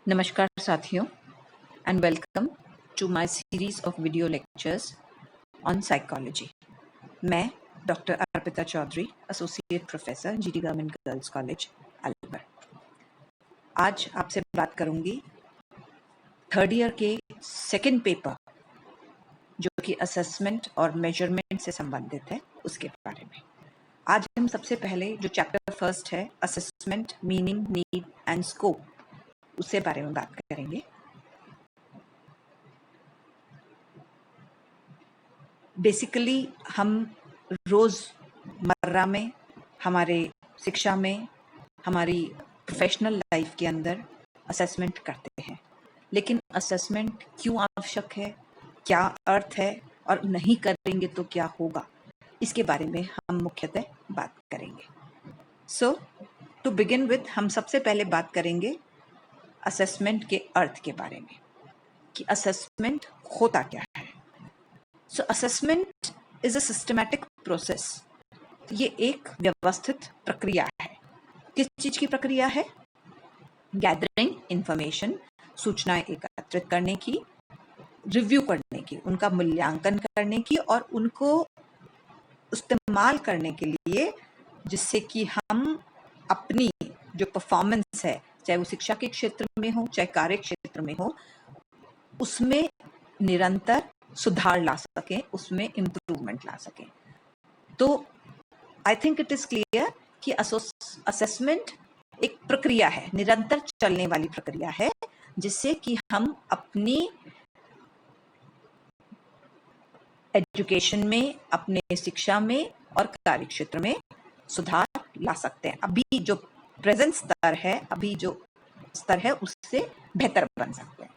नमस्कार साथियों and welcome to my series of video lectures on psychology. मैं doctor Arpita Chaudhary, associate professor GD government girls college Alwar. आज आपसे बात करूंगी थर्ड ईयर के सेकंड पेपर जो कि असेसमेंट और मेजरमेंट से संबंधित है उसके बारे में। आज हम सबसे पहले जो चैप्टर फर्स्ट है assessment, meaning, need and scope, उसके बारे में बात करेंगे। बेसिकली हम रोज़मर्रा में, हमारे शिक्षा में, हमारी प्रोफेशनल लाइफ के अंदर असेसमेंट करते हैं, लेकिन असेसमेंट क्यों आवश्यक है, क्या अर्थ है और नहीं करेंगे तो क्या होगा, इसके बारे में हम मुख्यतः बात करेंगे। सो टू बिगिन विथ, हम सबसे पहले बात करेंगे असेसमेंट के अर्थ के बारे में कि असेसमेंट होता क्या है। So assessment is a systematic process. ये एक व्यवस्थित प्रक्रिया है। किस चीज की प्रक्रिया है? गैदरिंग इंफॉर्मेशन, सूचनाएं एकत्रित करने की, रिव्यू करने की, उनका मूल्यांकन करने की और उनको इस्तेमाल करने के लिए, जिससे कि हम अपनी जो परफॉर्मेंस है, चाहे वो शिक्षा के क्षेत्र में हो, चाहे कार्य क्षेत्र में हो, उसमें निरंतर सुधार ला सकें, उसमें इम्प्रूवमेंट ला सकें। तो I think it is clear कि असेसमेंट एक प्रक्रिया है, निरंतर चलने वाली प्रक्रिया है, जिससे कि हम अपनी एजुकेशन में, अपने शिक्षा में और कार्य क्षेत्र में सुधार ला सकते हैं। अभी जो प्रेजेंट स्तर है, अभी जो स्तर है, उससे बेहतर बन सकते हैं।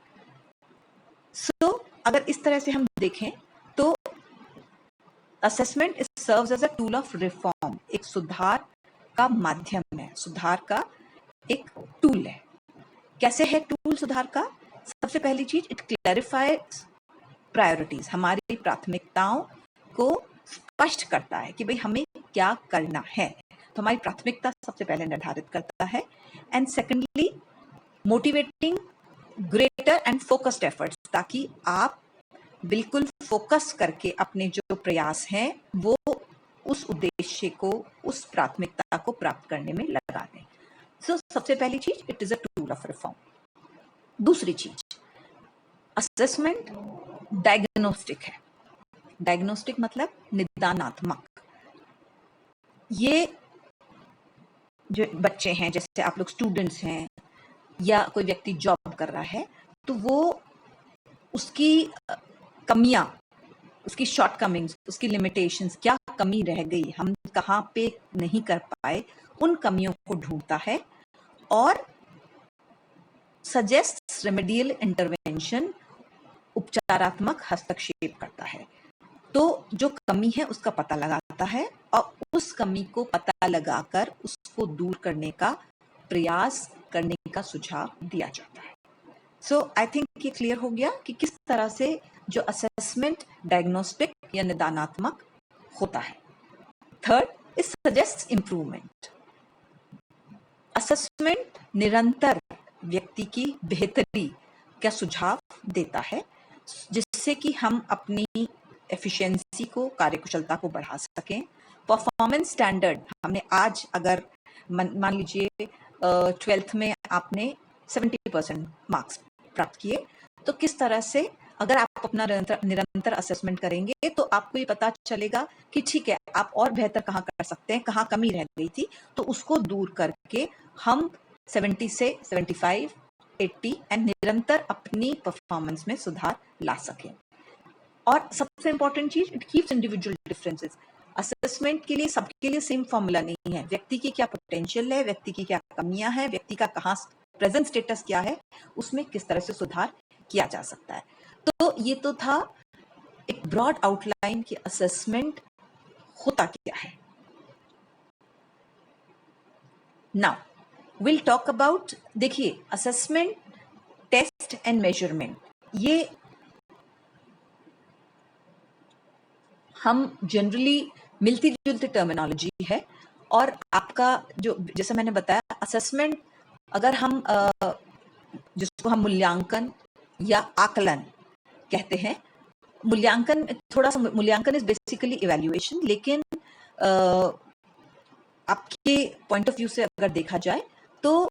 सो अगर इस तरह से हम देखें तो assessment serves as a tool of reform, एक सुधार का माध्यम है, सुधार का एक टूल है। कैसे है टूल सुधार का? सबसे पहली चीज, इट क्लैरिफाइज प्रायोरिटीज, हमारी प्राथमिकताओं को स्पष्ट करता है कि भाई हमें क्या करना है। तो हमारी प्राथमिकता सबसे पहले निर्धारित करता है। And secondly, motivating greater and focused efforts, ताकि आप बिल्कुल फोकस करके अपने जो प्रयास हैं वो उस उद्देश्य को, उस प्राथमिकता को प्राप्त करने में लगा दें। सो सबसे पहली चीज, it is a tool of reform. दूसरी चीज, असेसमेंट डायग्नोस्टिक है। डायग्नोस्टिक मतलब निदानात्मक। ये जो बच्चे हैं, जैसे आप लोग स्टूडेंट्स हैं या कोई व्यक्ति जॉब कर रहा है, तो वो उसकी कमियां, उसकी शॉर्टकमिंग्स, उसकी लिमिटेशंस, क्या कमी रह गई, हम कहाँ पे नहीं कर पाए, उन कमियों को ढूंढता है और सजेस्ट रेमेडियल इंटरवेंशन, उपचारात्मक हस्तक्षेप करता है। तो जो कमी है उसका पता लगाता है और उस कमी को पता लगाकर उसको दूर करने का प्रयास करने का सुझाव दिया जाता है। सो आई थिंक ये क्लियर हो गया कि किस तरह से जो असेसमेंट डायग्नोस्टिक या निदानात्मक होता है। Third is suggest improvement. Assessment निरंतर व्यक्ति की बेहतरी का सुझाव देता है, जिससे कि हम अपनी एफिशिएंसी को, कार्यकुशलता को बढ़ा सकें। परफॉर्मेंस स्टैंडर्ड, हमने आज अगर मान लीजिए 12th में आपने 70% मार्क्स प्राप्त किए, तो किस तरह से अगर आप अपना निरंतर असेसमेंट करेंगे तो आपको ये पता चलेगा कि ठीक है, आप और बेहतर कहाँ कर सकते हैं, कहाँ कमी रह गई थी, तो उसको दूर करके हम 70 से 75, 80 एंड निरंतर अपनी परफॉर्मेंस में सुधार ला सकें। और सबसे इंपॉर्टेंट चीज, it keeps individual differences. Assessment के लिए सबके लिए सेम फॉर्मूला नहीं है। व्यक्ति की क्या पोटेंशियल है, व्यक्ति की क्या कमियां हैं, व्यक्ति का कहाँ प्रेजेंट स्टेटस क्या है, उसमें किस तरह से सुधार किया जा सकता है। तो ये तो था एक ब्रॉड आउटलाइन कि असेसमेंट होता क्या है। नाउ विल टॉक अबाउट, देखिए असेसमेंट, टेस्ट एंड मेजरमेंट, ये हम जनरली मिलती जुलती टर्मिनोलॉजी है। और आपका जो, जैसे मैंने बताया, असेसमेंट अगर हम जिसको हम मूल्यांकन या आकलन कहते हैं। मूल्यांकन थोड़ा सा, मूल्यांकन इज बेसिकली इवैल्यूएशन, लेकिन आपके पॉइंट ऑफ व्यू से अगर देखा जाए तो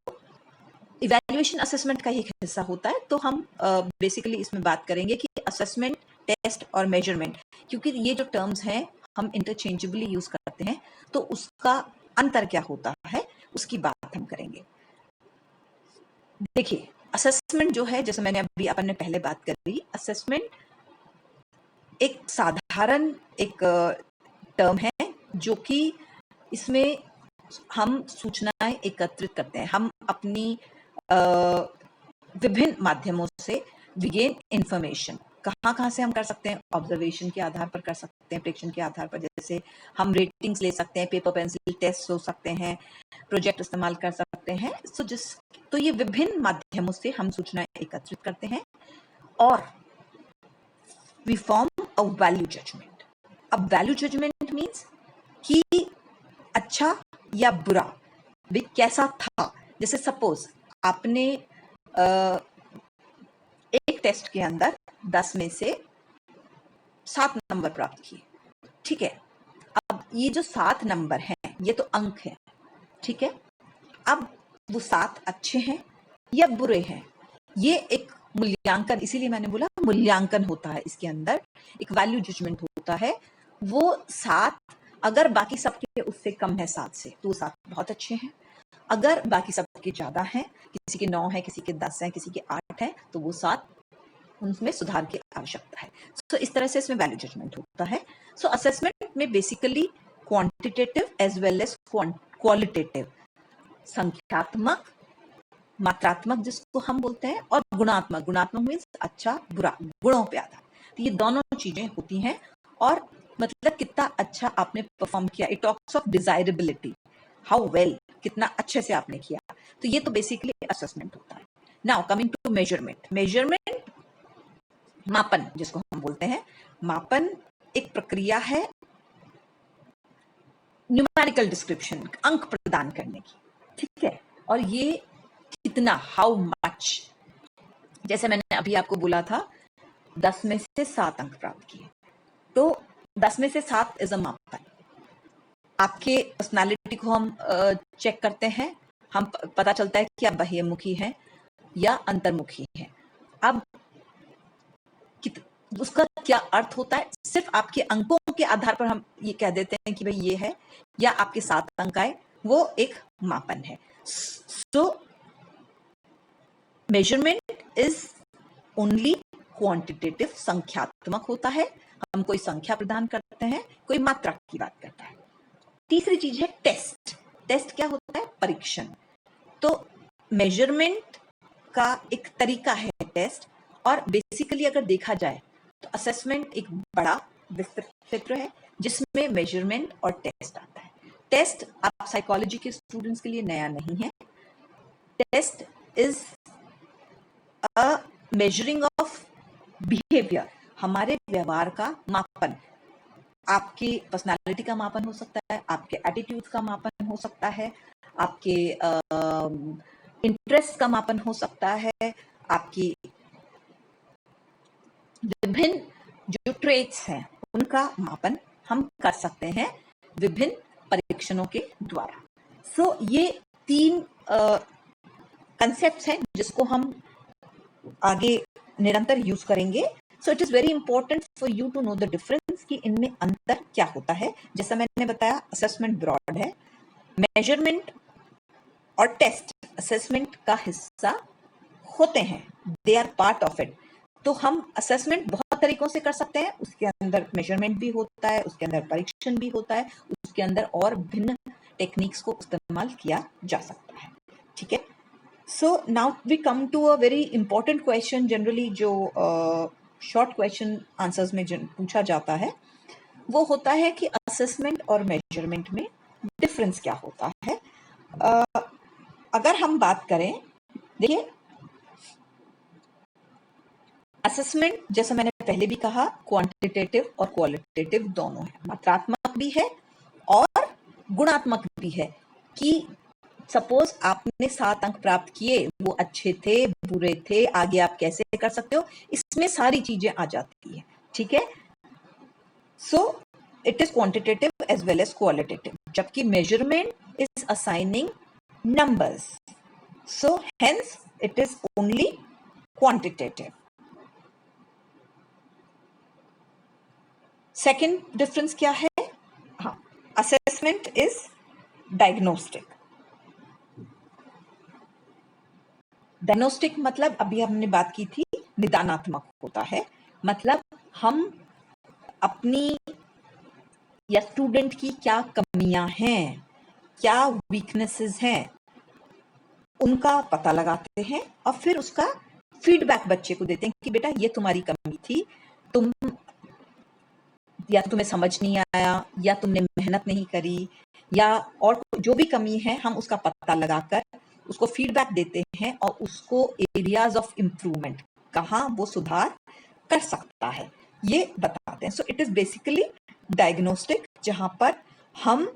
इवैल्यूएशन असेसमेंट का ही एक हिस्सा होता है। तो हम बेसिकली इसमें बात करेंगे कि असेसमेंट, टेस्ट और मेजरमेंट, क्योंकि ये जो टर्म्स हैं हम इंटरचेंजेबली यूज करते हैं, तो उसका अंतर क्या होता है उसकी बात हम करेंगे। देखिए, असेसमेंट जो है, जैसे मैंने अभी अपन ने पहले बात करी, असेसमेंट एक साधारण एक टर्म है जो कि इसमें हम सूचनाएं एकत्रित करते हैं। हम अपनी विभिन्न माध्यमों से वी गेन इंफॉर्मेशन। कहाँ से हम कर सकते हैं? ऑब्जर्वेशन के आधार पर कर सकते हैं, प्रेक्षण के आधार पर, जैसे हम रेटिंग्स ले सकते हैं, पेपर पेंसिल टेस्ट हो सकते हैं, प्रोजेक्ट इस्तेमाल कर सकते हैं। तो ये विभिन्न माध्यमों से हम सूचनाएं एकत्रित करते हैं और we form a value judgment. अब वैल्यू जजमेंट मीन्स कि अच्छा या बुरा, भी कैसा था। जैसे सपोज आपने एक टेस्ट के अंदर 10 में से 7 नंबर प्राप्त किए, ठीक है। अब ये जो 7 नंबर हैं ये तो अंक है, ठीक है। अब वो 7 अच्छे हैं या बुरे हैं, ये एक मूल्यांकन, इसीलिए मैंने बोला मूल्यांकन होता है इसके अंदर, एक वैल्यू जजमेंट होता है। वो 7 अगर बाकी सबके उससे कम है 7 से, तो वो 7 बहुत अच्छे हैं। अगर बाकी सबके ज्यादा हैं, किसी के 9 है, किसी के 10 है, किसी के 8 है, तो वो 7 उनमें सुधार की आवश्यकता है। सो इस तरह से इसमें वैल्यू जजमेंट होता है। सो असेसमेंट में basically quantitative as well as qualitative, संख्यात्मक, मात्रात्मक जिसको हम बोलते हैं, और गुणात्मक। गुणात्मक मीन्स अच्छा बुरा, गुणों पे आधार। तो ये दोनों चीजें होती हैं, और मतलब कितना अच्छा आपने परफॉर्म किया। It talks of desirability, how well, कितना अच्छे से आपने किया। तो ये तो बेसिकली असेसमेंट होता है। Now coming to measurement. Measurement मापन जिसको हम बोलते हैं। मापन एक प्रक्रिया है न्यूमेरिकल डिस्क्रिप्शन, अंक प्रदान करने की, ठीक है। और ये कितना, हाउ मच, जैसे मैंने अभी आपको बोला था 10 में से 7 अंक प्राप्त किए, तो 10 में से 7 इज अ मापन। आपके पर्सनालिटी को हम चेक करते हैं, हम पता चलता है कि आप बहिर्मुखी हैं या अंतर्मुखी हैं। अब उसका क्या अर्थ होता है? सिर्फ आपके अंकों के आधार पर हम ये कह देते हैं कि भाई ये है, या आपके 7 अंक आए, वो एक मापन है। सो मेजरमेंट इज ओनली क्वांटिटेटिव, संख्यात्मक होता है। हम कोई संख्या प्रदान करते हैं, कोई मात्रा की बात करता है। तीसरी चीज है टेस्ट। टेस्ट क्या होता है? परीक्षण। तो मेजरमेंट का एक तरीका है टेस्ट, और बेसिकली अगर देखा जाए तो असेसमेंट एक बड़ा विस्तृत क्षेत्र है जिसमें मेजरमेंट और टेस्ट आता है। टेस्ट आप साइकोलॉजी के स्टूडेंट्स के लिए नया नहीं है। Test is a measuring of behaviour, हमारे व्यवहार का मापन। आपकी पर्सनालिटी का मापन हो सकता है, आपके एटीट्यूड का मापन हो सकता है, आपके इंटरेस्ट का मापन हो सकता है, आपकी विभिन्न जो ट्रेट्स हैं उनका मापन हम कर सकते हैं विभिन्न परीक्षणों के द्वारा। सो ये 3 कंसेप्ट्स हैं जिसको हम आगे निरंतर यूज करेंगे। So it is very important for you to know the difference कि इनमें अंतर क्या होता है। जैसा मैंने बताया, असेसमेंट ब्रॉड है, मेजरमेंट और टेस्ट असेसमेंट का हिस्सा होते हैं, they are part of it. तो हम असेसमेंट बहुत तरीकों से कर सकते हैं, उसके अंदर मेजरमेंट भी होता है, उसके अंदर परीक्षण भी होता है, उसके अंदर और भिन्न टेक्निक्स को इस्तेमाल किया जा सकता है, ठीक है। So now we come to a very important question, generally जो शॉर्ट क्वेश्चन आंसर्स में पूछा जाता है, वो होता है कि असेसमेंट और मेजरमेंट में डिफरेंस क्या होता है। अगर हम बात करें, देखिए असेसमेंट, जैसा मैंने पहले भी कहा, क्वांटिटेटिव और क्वालिटेटिव दोनों है, मात्रात्मक भी है और गुणात्मक भी है, कि सपोज आपने 7 अंक प्राप्त किए, वो अच्छे थे, बुरे थे, आगे आप कैसे कर सकते हो, इसमें सारी चीजें आ जाती है, ठीक है। So it is quantitative as well as qualitative, जबकि measurement is assigning numbers. So hence it is only quantitative. Second difference क्या है? हाँ, assessment is diagnostic. डायग्नोस्टिक मतलब अभी हमने बात की थी, निदानात्मक होता है, मतलब हम अपनी या स्टूडेंट की क्या कमियां हैं, क्या वीकनेसेस हैं, उनका पता लगाते हैं और फिर उसका फीडबैक बच्चे को देते हैं कि बेटा ये तुम्हारी कमी थी, तुम या तुम्हें समझ नहीं आया, या तुमने मेहनत नहीं करी, या और जो भी कमी है हम उसका पता लगाकर उसको फीडबैक देते हैं और उसको एरियाज ऑफ इम्प्रूवमेंट, कहाँ वो सुधार कर सकता है, ये बताते हैं। सो इट इज बेसिकली डायग्नोस्टिक, जहां पर हम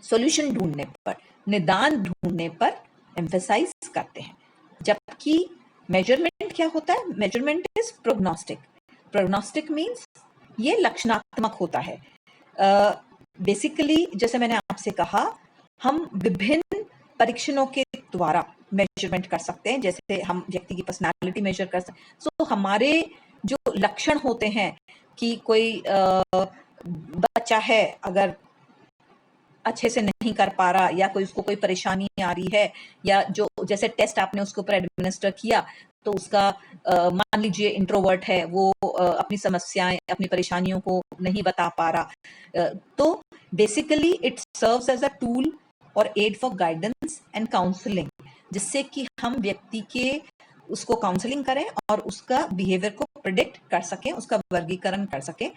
सॉल्यूशन ढूंढने पर, निदान ढूंढने पर एम्फेसाइज करते हैं, जबकि मेजरमेंट क्या होता है? Measurement is prognostic. Prognostic means ये लक्षणात्मक होता है। बेसिकली जैसे मैंने आपसे कहा, हम विभिन्न परीक्षणों के द्वारा मेजरमेंट कर सकते हैं, जैसे हम व्यक्ति की पर्सनालिटी मेजर कर सकते हैं। सो हमारे जो लक्षण होते हैं कि कोई बच्चा है अगर अच्छे से नहीं कर पा रहा, या कोई उसको कोई परेशानी आ रही है, या जो जैसे टेस्ट आपने उसके ऊपर एडमिनिस्टर किया तो उसका मान लीजिए इंट्रोवर्ट है, वो अपनी समस्याएं, अपनी परेशानियों को नहीं बता पा रहा, तो basically it serves as a tool और aid for guidance and counselling, जिससे कि हम व्यक्ति के उसको काउंसलिंग करें और उसका बिहेवियर को प्रिडिक्ट कर सकें, उसका वर्गीकरण कर सकें।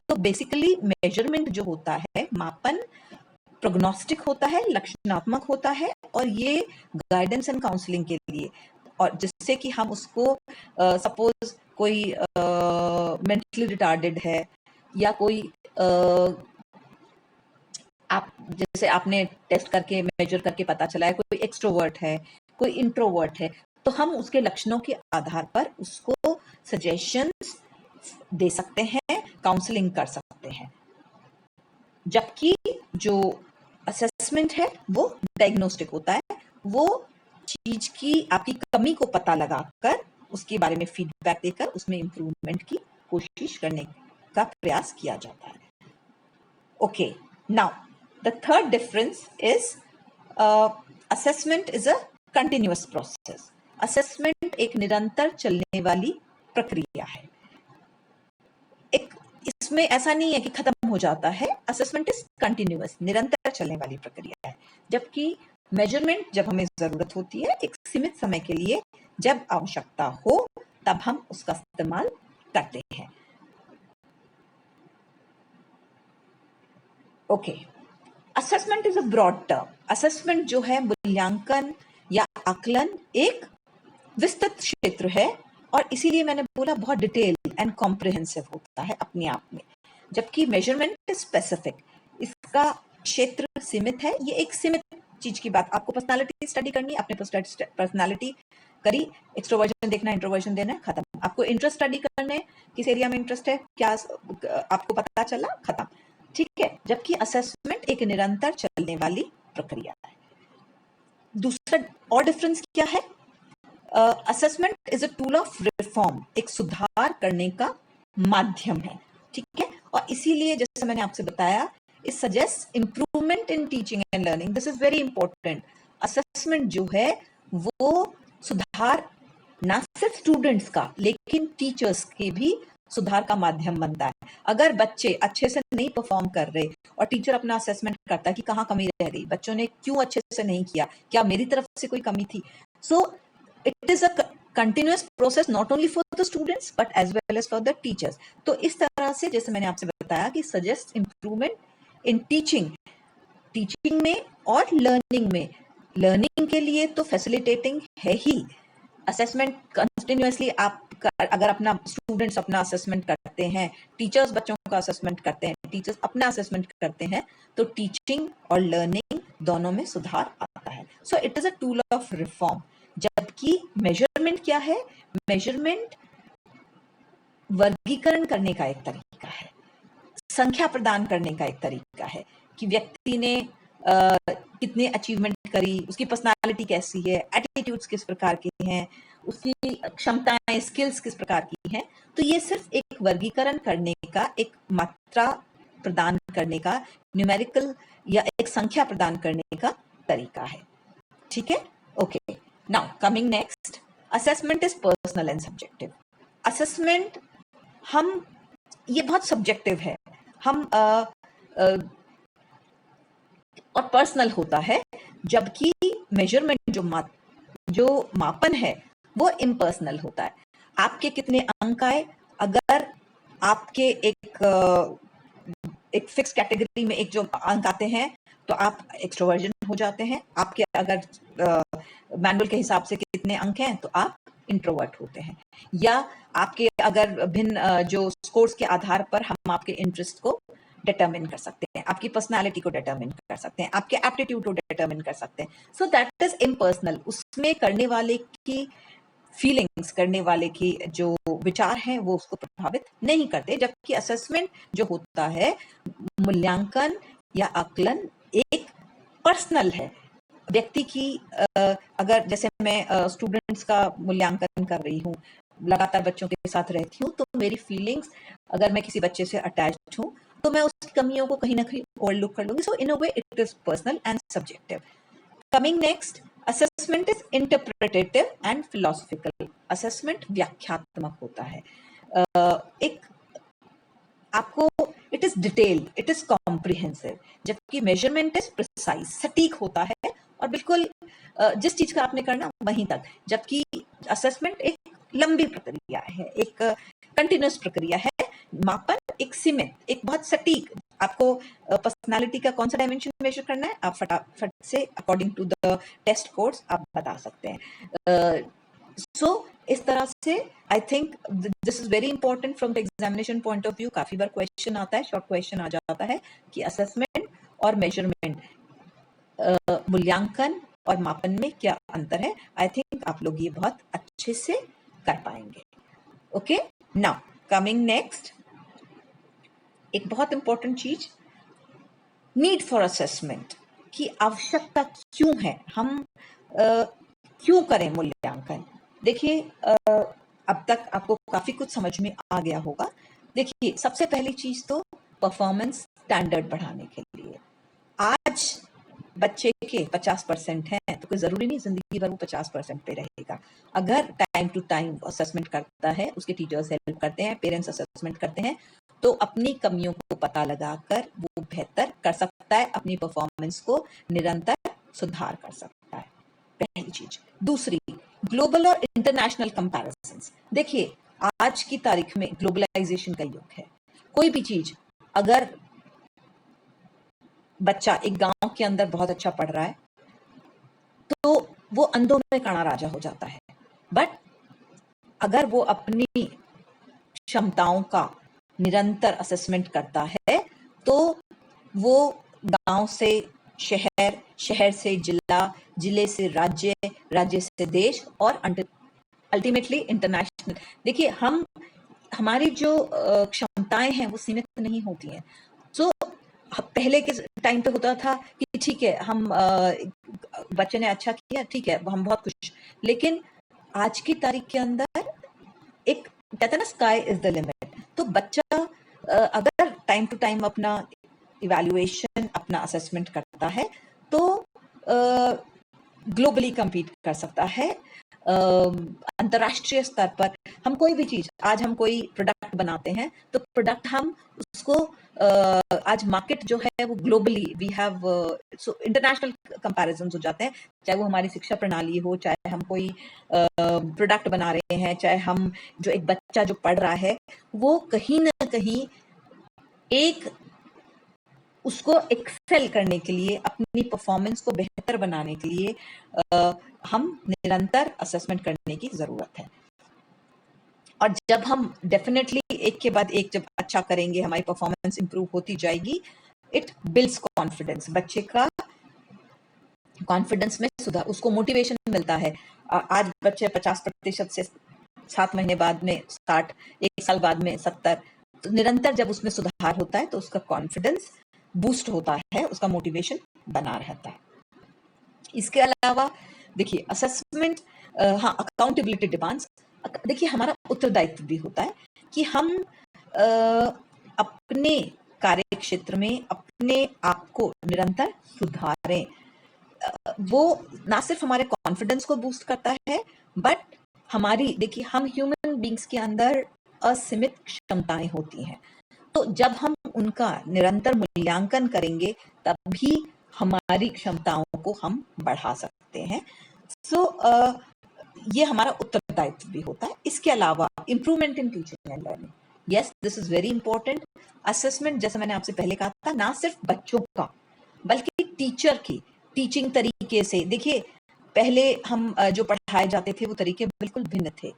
तो बेसिकली मेजरमेंट जो होता है, मापन, प्रोग्नोस्टिक होता है, लक्षणात्मक होता है, और ये गाइडेंस एंड काउंसलिंग के लिए, और जिससे कि हम उसको सपोज कोई मेंटली रिटार्डेड है, या कोई आप जैसे आपने टेस्ट करके मेजर करके पता चला है कोई एक्सट्रोवर्ट है, कोई इंट्रोवर्ट है, तो हम उसके लक्षणों के आधार पर उसको सजेशंस दे सकते हैं, काउंसलिंग कर सकते हैं। जबकि जो असेसमेंट है वो डायग्नोस्टिक होता है, वो चीज की आपकी कमी को पता लगाकर उसके बारे में फीडबैक देकर उसमें इंप्रूवमेंट की कोशिश करने का प्रयास किया जाता है। Okay, now the third difference is assessment is a continuous process. Assessment एक निरंतर चलने वाली प्रक्रिया है, एक इसमें ऐसा नहीं है कि खत्म हो जाता है. असेसमेंट इज कंटिन्यूअस, निरंतर चलने वाली प्रक्रिया है, जबकि मेजरमेंट जब हमें जरूरत होती है एक सीमित समय के लिए, जब आवश्यकता हो तब हम उसका इस्तेमाल करते हैं. Okay, assessment is a broad term. Assessment जो है, मूल्यांकन या आकलन, एक विस्तृत क्षेत्र है, और इसीलिए मैंने बोला बहुत डिटेल एंड कॉम्प्रिहेंसिव होता है अपने आप में, जबकि मेजरमेंट इज स्पेसिफिक, इसका क्षेत्र सीमित है. ये एक सीमित चीज की बात, आपको पर्सनालिटी स्टडी करनी, आपने पर्सनालिटी करी, एक्सट्रोवर्जन देखना, इंट्रोवर्जन देना, खत्म. आपको इंटरेस्ट स्टडी करने, किस एरिया में इंटरेस्ट है, क्या आपको पता चला, खत्म. ठीक है, जबकि असेसमेंट एक निरंतर चलने वाली प्रक्रिया है. दूसरा और डिफरेंस क्या है? Assessment is a tool of reform, एक सुधार करने का माध्यम है. ठीक है, और इसीलिए जैसे मैंने आपसे बताया, it suggest improvement in teaching and learning. This is very important. Assessment जो है वो सुधार ना सिर्फ स्टूडेंट्स का, लेकिन टीचर्स के भी सुधार का माध्यम बनता है. अगर बच्चे अच्छे से नहीं परफॉर्म कर रहे और टीचर अपना असेसमेंट करता है कि कहाँ कमी रह गई, बच्चों ने क्यों अच्छे से नहीं किया, क्या मेरी तरफ से कोई कमी थी, सो it is a continuous process not only for the students but as well as for the teachers. तो इस तरह से जैसे मैंने आपसे बताया कि suggest improvement in teaching में और learning में. learning के लिए तो facilitating है ही. assessment continuously आप अगर अपना स्टूडेंट्स अपना असेसमेंट करते हैं, टीचर्स बच्चों का असेसमेंट करते हैं, टीचर्स अपना असेसमेंट करते हैं तो टीचिंग और लर्निंग दोनों में सुधार आता है। So it is a tool of reform. जबकि मेजरमेंट क्या है? मेजरमेंट वर्गीकरण करने का एक तरीका है, संख्या प्रदान करने का एक तरीका है कि व्यक्ति ने कितने अचीवमेंट करी, उसकी पर्सनालिटी कैसी है, एटीट्यूड्स किस प्रकार के हैं, उसकी क्षमताएं, स्किल्स किस प्रकार की हैं। तो ये सिर्फ एक वर्गीकरण करने का, एक मात्रा प्रदान करने का, न्यूमेरिकल या एक संख्या प्रदान करने का तरीका है। ठीक है, okay. Now coming next, assessment is personal and subjective. Assessment ये बहुत सब्जेक्टिव है, और पर्सनल होता है, जबकि मेजरमेंट जो मापन है वो इम्पर्सनल होता है। आपके कितने अंक आए, अगर आपके एक फिक्स कैटेगरी में एक जो अंक आते हैं तो आप एक्सट्रोवर्जन हो जाते हैं। आपके अगर मैनुअल के हिसाब से कितने अंक हैं तो आप इंट्रोवर्ट होते हैं। या आपके अगर भिन्न जो स्कोर्स के आधार पर हम आपके इंटरेस्ट को डिटरमिन कर सकते हैं, आपकी पर्सनालिटी को डिटरमिन कर सकते हैं, आपके एप्टीट्यूड को डिटरमिन कर सकते हैं। So that is impersonal. उसमें करने वाले की फीलिंग्स, करने वाले की जो विचार हैं वो उसको प्रभावित नहीं करते। जबकि असेसमेंट जो होता है, मूल्यांकन या आकलन एक पर्सनल है, व्यक्ति की अगर जैसे मैं स्टूडेंट्स का मूल्यांकन कर रही हूँ, लगातार बच्चों के साथ रहती हूँ, तो मेरी फीलिंग्स, अगर मैं किसी बच्चे से अटैच्ड हूँ तो मैं उसकी कमियों को कहीं ना कहीं ओवरलुक कर लूंगी। So in a way it is personal and subjective. Coming next, assessment is interpretative and philosophical. Assessment व्याख्यात्मक होता है, एक आपको it is detailed, it is comprehensive. जबकि मेजरमेंट इज प्रिसाइज, सटीक होता है और बिल्कुल जिस चीज का आपने करना वहीं तक। जबकि असेसमेंट एक लंबी प्रक्रिया है, एक कंटिन्यूस प्रक्रिया है। मापन एक सीमित, एक बहुत सटीक, आपको पर्सनालिटी का कौन सा डायमेंशन मेजर करना है, आप फटाफट से according to the test codes आप बता सकते हैं। सो इस तरह से I think this is very important from the examination point of view. काफी बार क्वेश्चन आता है, शॉर्ट क्वेश्चन आ जाता है कि असेसमेंट और मेजरमेंट, मूल्यांकन और मापन में क्या अंतर है। आई थिंक आप लोग ये बहुत अच्छे से कर पाएंगे। ओके, नाउ कमिंग नेक्स्ट, एक बहुत इंपॉर्टेंट चीज, नीड फॉर असेसमेंट की आवश्यकता क्यों है, हम क्यों करें मूल्यांकन। देखिए, अब तक आपको काफी कुछ समझ में आ गया होगा। देखिए, सबसे पहली चीज तो परफॉर्मेंस स्टैंडर्ड बढ़ाने के लिए। आज बच्चे के 50% हैं तो कोई जरूरी नहीं जिंदगी भर वो 50% पे रहेगा। अगर टाइम टू टाइम असेसमेंट करता है, उसके टीचर्स हेल्प करते हैं, पेरेंट्स असेसमेंट करते हैं, तो अपनी कमियों को पता लगाकर वो बेहतर कर सकता है, अपनी परफॉर्मेंस को निरंतर सुधार कर सकता है, पहली चीज। दूसरी, ग्लोबल और इंटरनेशनल कंपैरिजंस। देखिए, आज की तारीख में ग्लोबलाइजेशन का युग है। कोई भी चीज, अगर बच्चा एक गांव के अंदर बहुत अच्छा पढ़ रहा है तो वो अंधों में काना राजा हो जाता है, बट अगर वो अपनी क्षमताओं का निरंतर असेसमेंट करता है तो वो गांव से शहर, शहर से जिला, जिले से राज्य, राज्य से देश और अल्टीमेटली इंटरनेशनल। देखिए, हमारी जो क्षमताएं हैं वो सीमित नहीं होती हैं। सो पहले के टाइम पे होता था कि ठीक है, हम बच्चे ने अच्छा किया, ठीक है, हम बहुत खुश। लेकिन आज की तारीख के अंदर एक कहते हैं ना, स्काई इज द लिमिट। तो बच्चा अगर टाइम टू टाइम अपना इवैल्यूएशन, अपना असेसमेंट करता है तो ग्लोबली compete कर सकता है। अंतरराष्ट्रीय स्तर पर हम कोई भी चीज, आज हम कोई प्रोडक्ट बनाते हैं तो प्रोडक्ट हम उसको आज मार्केट जो है वो globally, we have international comparison हो जाते हैं। चाहे वो हमारी शिक्षा प्रणाली हो, चाहे हम कोई प्रोडक्ट बना रहे हैं, चाहे हम जो एक बच्चा जो पढ़ रहा है वो कहीं ना कहीं एक उसको एक्सेल करने के लिए, अपनी परफॉर्मेंस को बेहतर बनाने के लिए हम निरंतर असेसमेंट करने की जरूरत है। और जब हम डेफिनेटली एक के बाद एक जब अच्छा करेंगे, हमारी परफॉर्मेंस इंप्रूव होती जाएगी, इट बिल्ड्स कॉन्फिडेंस। बच्चे का कॉन्फिडेंस में सुधार, उसको मोटिवेशन मिलता है। आज बच्चे 50% से 7 महीने बाद में 60, 1 साल बाद में 70, तो निरंतर जब उसमें सुधार होता है तो उसका कॉन्फिडेंस बूस्ट होता है, उसका मोटिवेशन बना रहता है। इसके अलावा देखिए असेसमेंट, हाँ, अकाउंटेबिलिटी डिमांड्स, देखिए हमारा उत्तरदायित्व भी होता है कि हम अपने कार्य क्षेत्र में अपने आप को निरंतर सुधारें। वो ना सिर्फ हमारे कॉन्फिडेंस को बूस्ट करता है, बट हमारी, देखिए हम ह्यूमन बींग्स के अंदर असीमित क्षमताएं होती हैं, तो जब हम उनका निरंतर मूल्यांकन करेंगे तभी हमारी क्षमताओं को हम बढ़ा सकते हैं। सो ये हमारा उत्तरदायित्व भी होता है। इसके अलावा improvement in teaching and learning, yes this is very important. Assessment, जैसे मैंने आपसे पहले कहा था, ना सिर्फ बच्चों का बल्कि टीचर की टीचिंग तरीके से। देखिए पहले हम जो पढ़ाए जाते थे वो तरीके बिल्कुल भिन्न थे।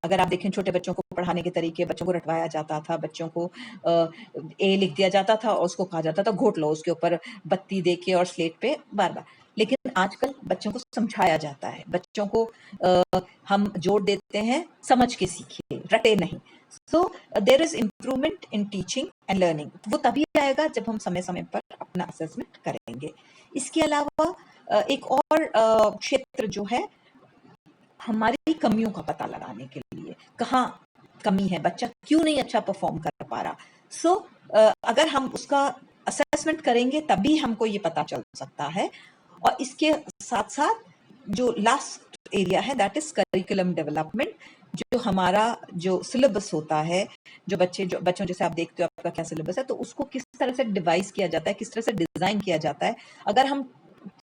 अगर आप देखें छोटे बच्चों को पढ़ाने के तरीके, बच्चों को रटवाया जाता था, बच्चों को ए लिख दिया जाता था और उसको कहा जाता था घोट लो उसके ऊपर बत्ती दे के और स्लेट पे बार बार। लेकिन आजकल बच्चों को समझाया जाता है, बच्चों को हम जोड़ देते हैं, समझ के सीखिए, रटे नहीं। So there is improvement in teaching and learning. वो तभी आएगा जब हम समय समय पर अपना असेसमेंट करेंगे। इसके अलावा एक और क्षेत्र जो है हमारी कमियों का पता लगाने के लिए, कहाँ कमी है, बच्चा क्यों नहीं अच्छा परफॉर्म कर पा रहा। सो अगर हम उसका असेसमेंट करेंगे तभी हमको ये पता चल सकता है। और इसके साथ साथ जो लास्ट एरिया है दैट इज करिकुलम डेवलपमेंट, जो हमारा जो सिलेबस होता है, जो बच्चों जैसे आप देखते हो आपका क्या सिलेबस है, तो उसको किस तरह से डिवाइस किया जाता है, किस तरह से डिजाइन किया जाता है। अगर हम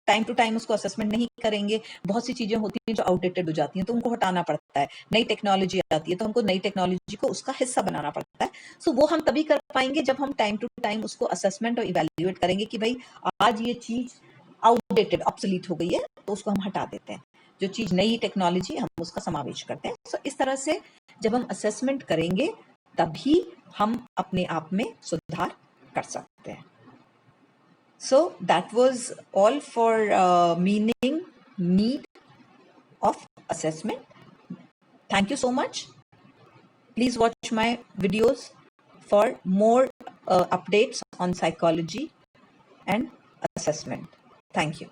टाइम टू टाइम उसको असेसमेंट नहीं करेंगे, बहुत सी चीजें होती हैं जो आउटडेटेड हो जाती हैं, तो उनको हटाना पड़ता है। नई टेक्नोलॉजी आती है तो हमको नई टेक्नोलॉजी को उसका हिस्सा बनाना पड़ता है। सो वो हम तभी कर पाएंगे जब हम टाइम टू टाइम उसको असेसमेंट और इवेल्युएट करेंगे कि भाई आज ये चीज आउटडेटेड, ऑब्सोलीट हो गई है, तो उसको हम हटा देते हैं। जो चीज नई टेक्नोलॉजी हम उसका समावेश करते हैं। सो इस तरह से जब हम असेसमेंट करेंगे तभी हम अपने आप में सुधार कर सकते हैं। So that was all for meaning, need of assessment. Thank you so much. Please watch my videos for more updates on psychology and assessment. Thank you.